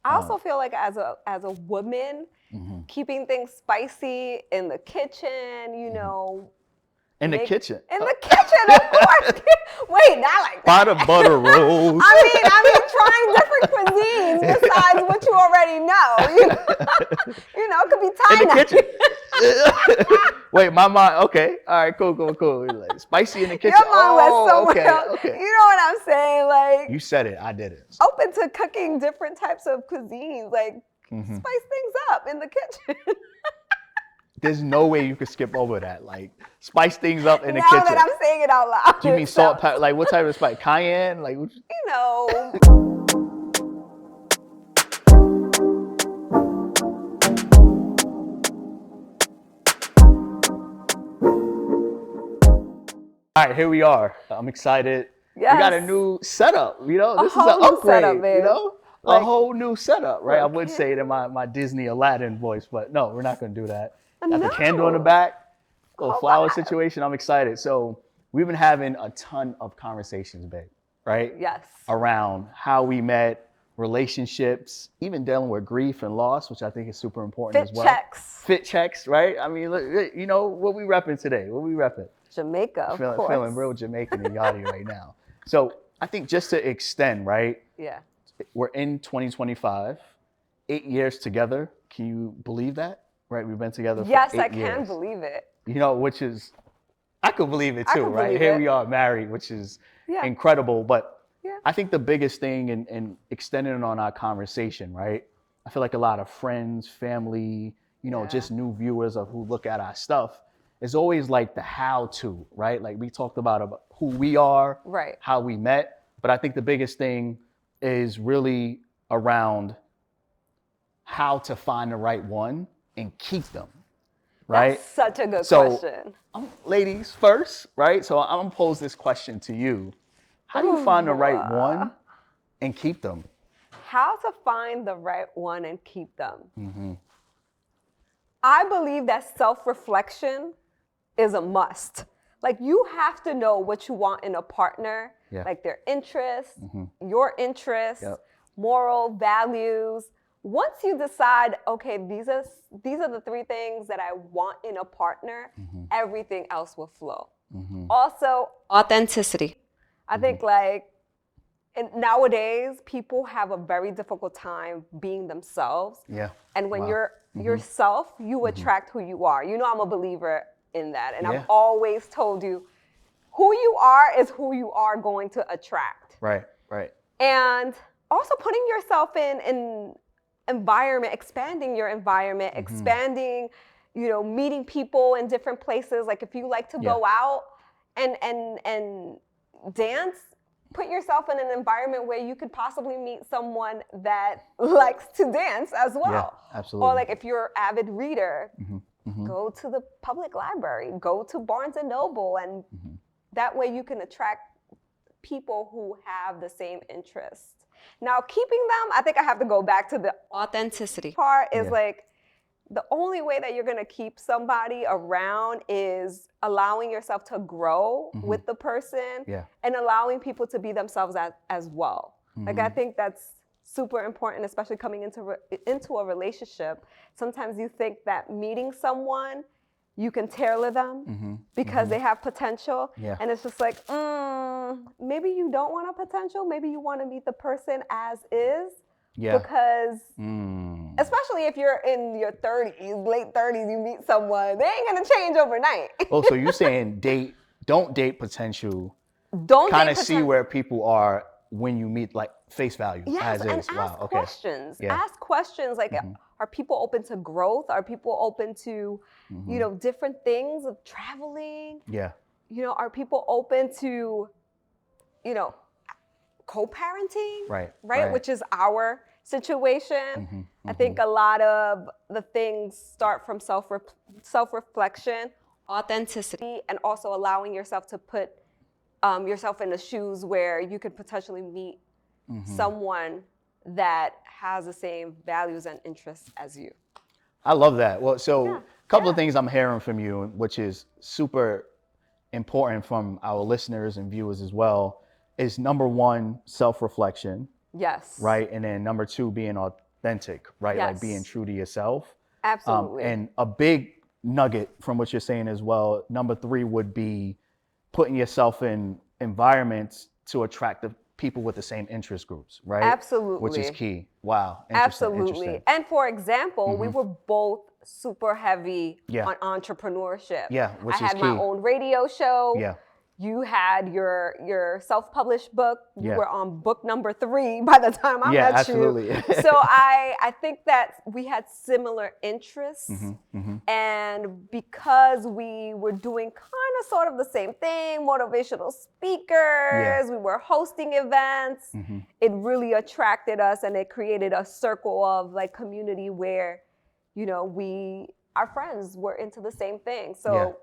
I also feel like as a woman, keeping things spicy in the kitchen, you know. In the kitchen. In the kitchen, of course. Wait, not like that. By the butter rolls. I mean, trying different cuisines besides what you already know. You know, it could be Thai. In the kitchen. Wait, my mind. Okay, all right, cool. Like, spicy in the kitchen. Your mind went somewhere else. Okay. You know what I'm saying? Like, you said it. I did it. Open to cooking different types of cuisines, like spice things up in the kitchen. There's no way you could skip over that. Like, spice things up in the now kitchen. Now that I'm saying it out loud. Do you mean salt, pepper? Like, what type of spice? Cayenne? Like, you know. All right, here we are. I'm excited. Yes. We got a new setup. You know, this is an upgrade. Setup, you know, like, a whole new setup, right? I would say it in my Disney Aladdin voice, but no, we're not going to do that. Got the candle in the back, little flower situation. I'm excited. So we've been having a ton of conversations, babe, right? Yes. Around how we met, relationships, even dealing with grief and loss, which I think is super important as well. Fit checks, right? I mean, look, you know, what we repping today? What we repping? Jamaica, of course. Feeling real Jamaican and yachty right now. So I think just to extend, right? Yeah. We're in 2025, 8 years together. Can you believe that? Right, we've been together for 8 years. Yes, I can believe it. You know, which is, I could believe it too, right? Here we are married, which is incredible. But I think the biggest thing in extending on our conversation, right? I feel like a lot of friends, family, you know, just new viewers of who look at our stuff, is always like the how to, right? Like we talked about who we are, right? How we met. But I think the biggest thing is really around how to find the right one and keep them, right? That's such a good question. Ladies first, right? So I'm gonna pose this question to you. How do you find the right one and keep them? How to find the right one and keep them? I believe that self-reflection is a must. Like you have to know what you want in a partner, like their interests, your interests, moral values. Once you decide, okay, these are the 3 things that I want in a partner, everything else will flow. Also, authenticity. I think like nowadays, people have a very difficult time being themselves. Yeah. And when you're yourself, you attract who you are. You know, I'm a believer in that. And I've always told you, who you are is who you are going to attract. Right. And also putting yourself in environment, expanding your environment, expanding, you know, meeting people in different places. Like if you like to go out and dance, put yourself in an environment where you could possibly meet someone that likes to dance as well. Yeah, absolutely. Or like if you're an avid reader, go to the public library, go to Barnes and Noble, and that way you can attract people who have the same interests. Now, keeping them, I think I have to go back to the authenticity part is like the only way that you're going to keep somebody around is allowing yourself to grow with the person and allowing people to be themselves as well. Like, I think that's super important, especially coming into a relationship. Sometimes you think that meeting someone, you can tailor them because they have potential. And it's just like, maybe you don't want a potential. Maybe you want to meet the person as is. Because especially if you're in your 30s, late 30s, you meet someone, they ain't going to change overnight. Oh, so you're saying don't date potential. Don't kind of see where people are when you meet, like face value as and is. Ask questions. Ask questions like, are people open to growth? Are people open to, you know, different things of traveling? You know, are people open to, you know, co-parenting? Right? Which is our situation. I think a lot of the things start from self-reflection, authenticity, and also allowing yourself to put yourself in the shoes where you could potentially meet someone that has the same values and interests as you. I love that. Well, so a couple of things I'm hearing from you, which is super important from our listeners and viewers as well, is number one, self-reflection. Yes. Right? And then number two, being authentic, right? Yes. Like being true to yourself. Absolutely. And a big nugget from what you're saying as well, number 3 would be putting yourself in environments to attract the people with the same interest groups, right? Absolutely. Which is key. Wow. Absolutely. And for example, we were both super heavy on entrepreneurship. Yeah, which I had my own radio show. Yeah. You had your self-published book. You were on book number 3 by the time I met absolutely. you. So I think that we had similar interests. And because we were doing kind of sort of the same thing, motivational speakers, we were hosting events, it really attracted us, and it created a circle of like community where, you know, our friends were into the same thing. So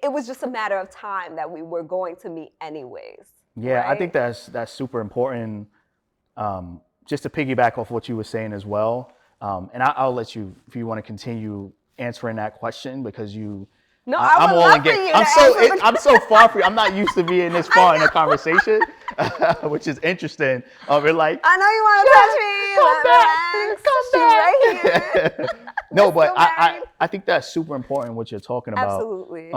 it was just a matter of time that we were going to meet anyways. Yeah, right? I think that's super important. Just to piggyback off what you were saying as well, and I'll let you, if you want to continue answering that question, because I'm all in game. I'm so far from you. I'm not used to being this far in a conversation, which is interesting. We're like, I know you want to touch me. Come back. Right here. No, but I think that's super important what you're talking about. Absolutely.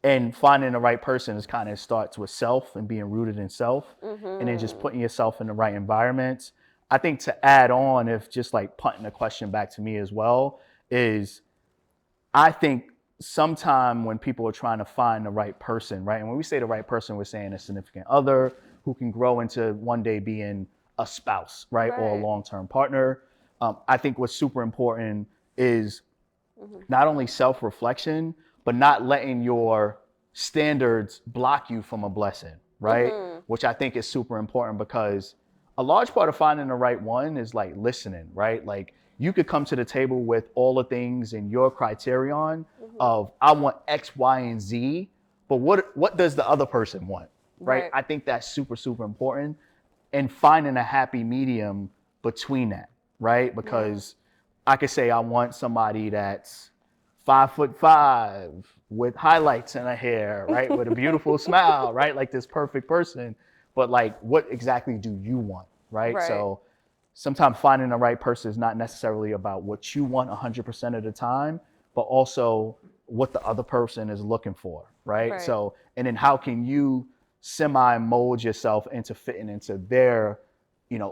And finding the right person is kind of starts with self and being rooted in self, and then just putting yourself in the right environments. I think to add on, if just like punting the question back to me as well, is I think sometime when people are trying to find the right person, right? And when we say the right person, we're saying a significant other who can grow into one day being a spouse, right? Or a long-term partner. I think what's super important is not only self-reflection, but not letting your standards block you from a blessing, right? Which I think is super important, because a large part of finding the right one is like listening, right? Like you could come to the table with all the things in your criterion of I want X, Y, and Z, but what does the other person want, right? I think that's super, super important, and finding a happy medium between that, right? Because I could say I want somebody that's 5'5" with highlights in her hair, right? With a beautiful smile, right? Like this perfect person. But like, what exactly do you want, right? So sometimes finding the right person is not necessarily about what you want 100% of the time, but also what the other person is looking for, right? So, and then how can you semi-mold yourself into fitting into their,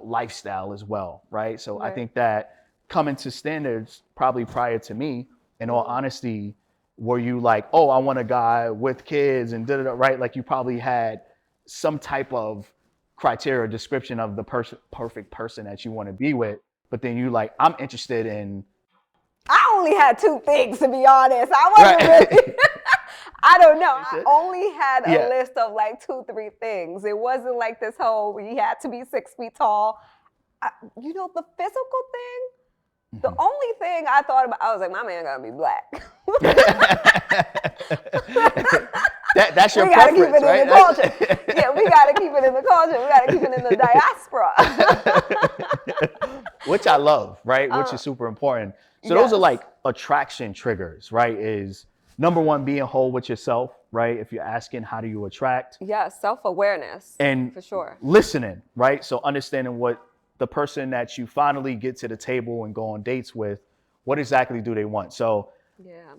lifestyle as well, right? So I think that coming to standards probably prior to me, in all honesty, were you like, oh, I want a guy with kids and da-da-da, right? Like you probably had some type of criteria, description of the perfect person that you want to be with, but then you like, I'm interested in. I only had 2 things, to be honest. I wasn't really, I don't know. I only had a list of like 2, 3 things. It wasn't like this whole, you had to be 6 feet tall. The physical thing, the only thing I thought about, I was like, my man gotta be black. That's your preference, right? We gotta keep it in the culture. Yeah, we gotta keep it in the culture. We gotta keep it in the diaspora. Which I love, right? Which is super important. So those are like attraction triggers, right? Is number 1, being whole with yourself, right? If you're asking how do you attract? Yeah, self-awareness. And for sure. Listening, right? So understanding what the person that you finally get to the table and go on dates with, what exactly do they want? So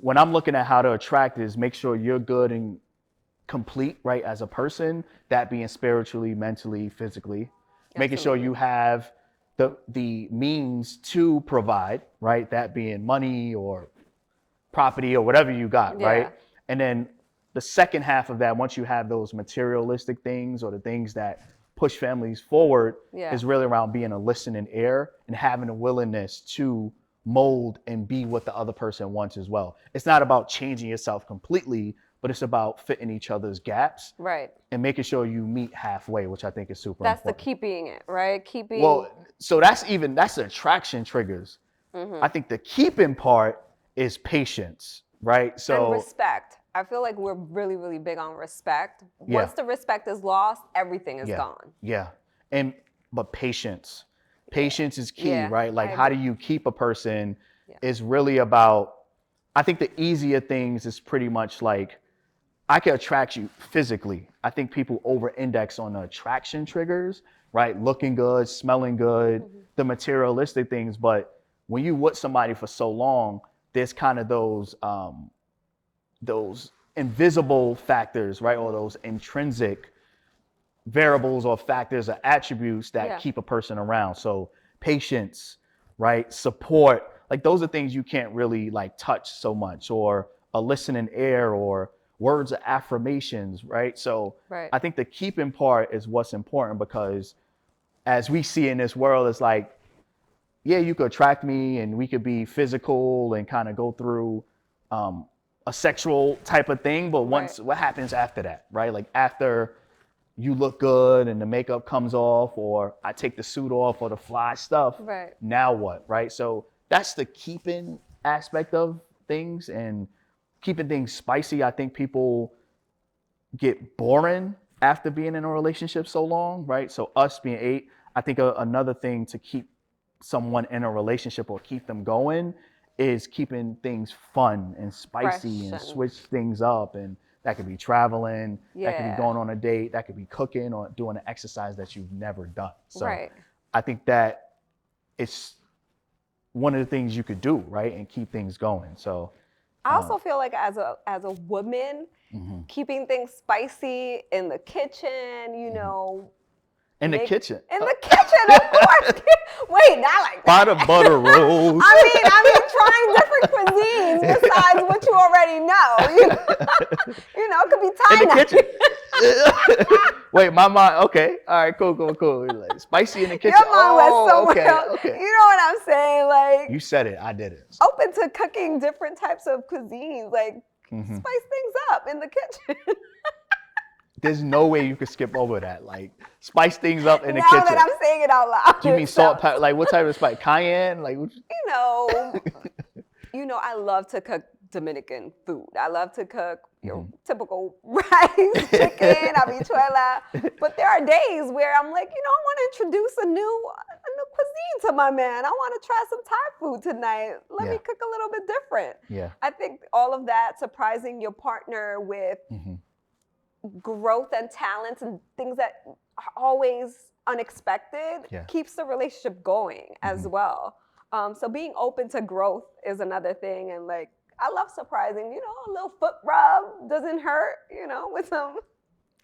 when I'm looking at how to attract is make sure you're good and complete, right? As a person, that being spiritually, mentally, physically, making sure you have the means to provide, right? That being money or property or whatever you got, right? And then the second half of that, once you have those materialistic things or the things that push families forward, is really around being a listening ear and having a willingness to mold and be what the other person wants as well. It's not about changing yourself completely, but it's about fitting each other's gaps, right? And making sure you meet halfway, which I think is super important. That's the keeping it, right? Keeping. Well, so that's the attraction triggers. I think the keeping part is patience, right? So and respect. I feel like we're really, really big on respect. Once the respect is lost, everything is gone. Yeah. But patience. Patience is key, right? Like how do you keep a person is really about, I think the easier things is pretty much like, I can attract you physically. I think people over-index on the attraction triggers right? Looking good, smelling good, the materialistic things. But when you with somebody for so long, there's kind of those invisible factors, right? Or those intrinsic variables or factors or attributes that keep a person around. So patience, right? Support, like those are things you can't really like touch so much, or a listening ear, or words of affirmations, right? So I think the keeping part is what's important, because as we see in this world, it's like, yeah, you could attract me and we could be physical and kind of go through a sexual type of thing. But once, what happens after that, right? Like after you look good and the makeup comes off, or I take the suit off, or the fly stuff, now what, right? So that's the keeping aspect of things, and keeping things spicy. I think people get boring after being in a relationship so long, right? So us being 8, I think another thing to keep someone in a relationship or keep them going is keeping things fun and spicy and switch things up. And that could be traveling, that could be going on a date, that could be cooking, or doing an exercise that you've never done. So I think that it's one of the things you could do, right? And keep things going. So I also feel like as a woman, keeping things spicy in the kitchen, you know. In the kitchen? In the kitchen, of course. Wait, not like that. Pot of butter rolls. I mean, trying different cuisines besides what you already know. You know, it could be Thai. In the kitchen. Wait, my mind. Okay, all right, cool. Like, spicy in the kitchen. Your mind went somewhere else. Okay. You know what I'm saying? Like, you said it, I did it. Open to cooking different types of cuisines, like spice things up in the kitchen. There's no way you could skip over that. Like, spice things up in the kitchen. Now that I'm saying it out loud. Do you mean salt, pepper? Like, what type of spice? Cayenne? Like, you know, I love to cook Dominican food. I love to cook your typical rice, chicken, habichuela. But there are days where I'm like, I want to introduce a new cuisine to my man. I want to try some Thai food tonight. Let me cook a little bit different. Yeah. I think all of that, surprising your partner with growth and talents and things that are always unexpected keeps the relationship going as well. So being open to growth is another thing. And like, I love surprising, a little foot rub doesn't hurt, with some.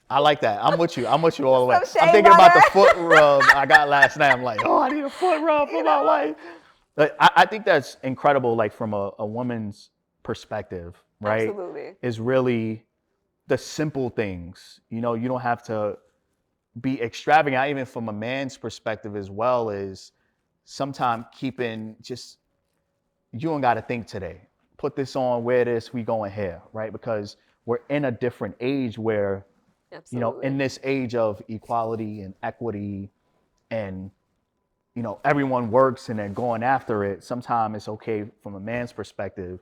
I like that. I'm with you all the way. I'm thinking about the foot rub I got last night. I'm like, I need a foot rub for my wife. But I think that's incredible, like from a woman's perspective, right? Absolutely. Is really the simple things. You don't have to be extravagant. Even from a man's perspective as well, is sometimes keeping just, you don't got to think today. Put this on, wear this, we going here, right? Because we're in a different age where, in this age of equality and equity and, everyone works and they're going after it. Sometimes it's okay from a man's perspective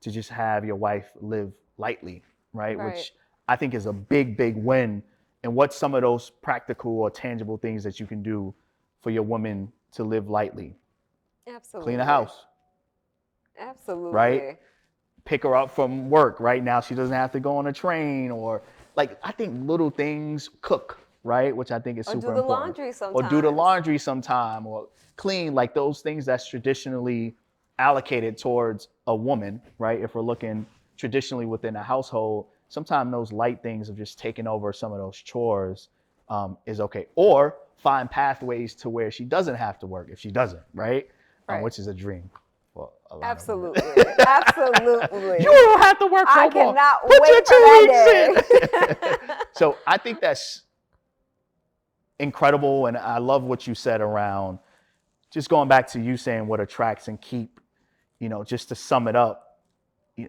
to just have your wife live lightly, right? Which I think is a big, big win. And what's some of those practical or tangible things that you can do for your woman to live lightly? Absolutely. Clean a house. Absolutely. Right? Pick her up from work. Right now, she doesn't have to go on a train, or like, I think little things, cook, right? Which I think is super important. Or do the laundry sometimes. Or do the laundry sometime, or clean, like those things that's traditionally allocated towards a woman, right? If we're looking traditionally within a household, sometimes those light things of just taking over some of those chores is okay. Or find pathways to where she doesn't have to work if she doesn't, right? Which is a dream. Well, absolutely. Absolutely. You don't have to work no more. I cannot wait for that day. So I think that's incredible. And I love what you said around just going back to you saying what attracts and keep, just to sum it up,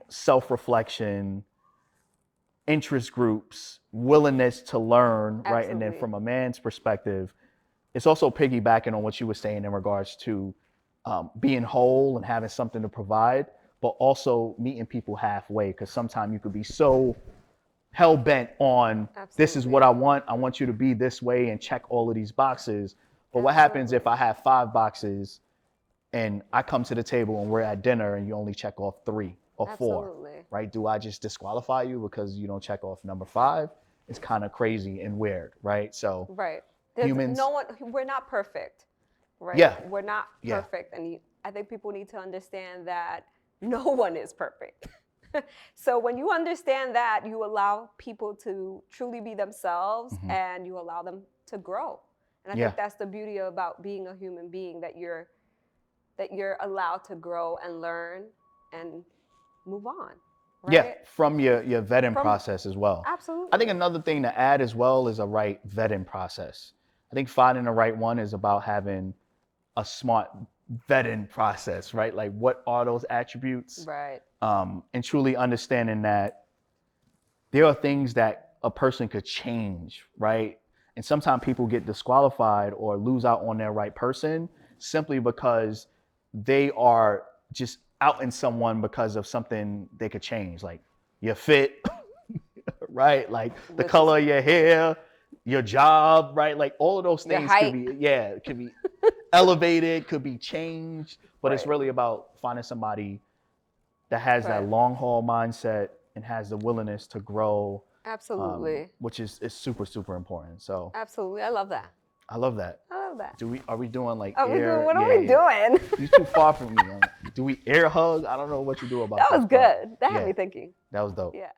self-reflection, interest groups, willingness to learn, right? And then from a man's perspective, it's also piggybacking on what you were saying in regards to being whole and having something to provide, but also meeting people halfway. Because sometimes you could be so hell-bent on this is what I want you to be this way and check all of these boxes. But what happens if I have 5 boxes and I come to the table and we're at dinner and you only check off 3 or 4, right? Do I just disqualify you because you don't check off number 5? It's kind of crazy and weird, right? So humans. No one. We're not perfect, right? Yeah. We're not Yeah. perfect, and I think people need to understand that no one is perfect. So when you understand that, you allow people to truly be themselves, and you allow them to grow. And I think that's the beauty about being a human being, that you're allowed to grow and learn and move on. Right? Yeah, from your vetting process as well. Absolutely. I think another thing to add as well is a right vetting process. I think finding the right one is about having a smart vetting process, right? Like, what are those attributes? Right. And truly understanding that there are things that a person could change, right? And sometimes people get disqualified or lose out on their right person simply because they are just out in someone because of something they could change, like your fit, right? Like the color of your hair, your job, right? Like all of those things could be elevated, could be changed, but it's really about finding somebody that has that long haul mindset and has the willingness to grow. Absolutely. Which is super, super important. So absolutely. I love that. I love that. I love that. Are we doing like air? What are we doing? You're too far from me. Do we air hug? I don't know what you do about that. That was good. That had me thinking. That was dope. Yeah.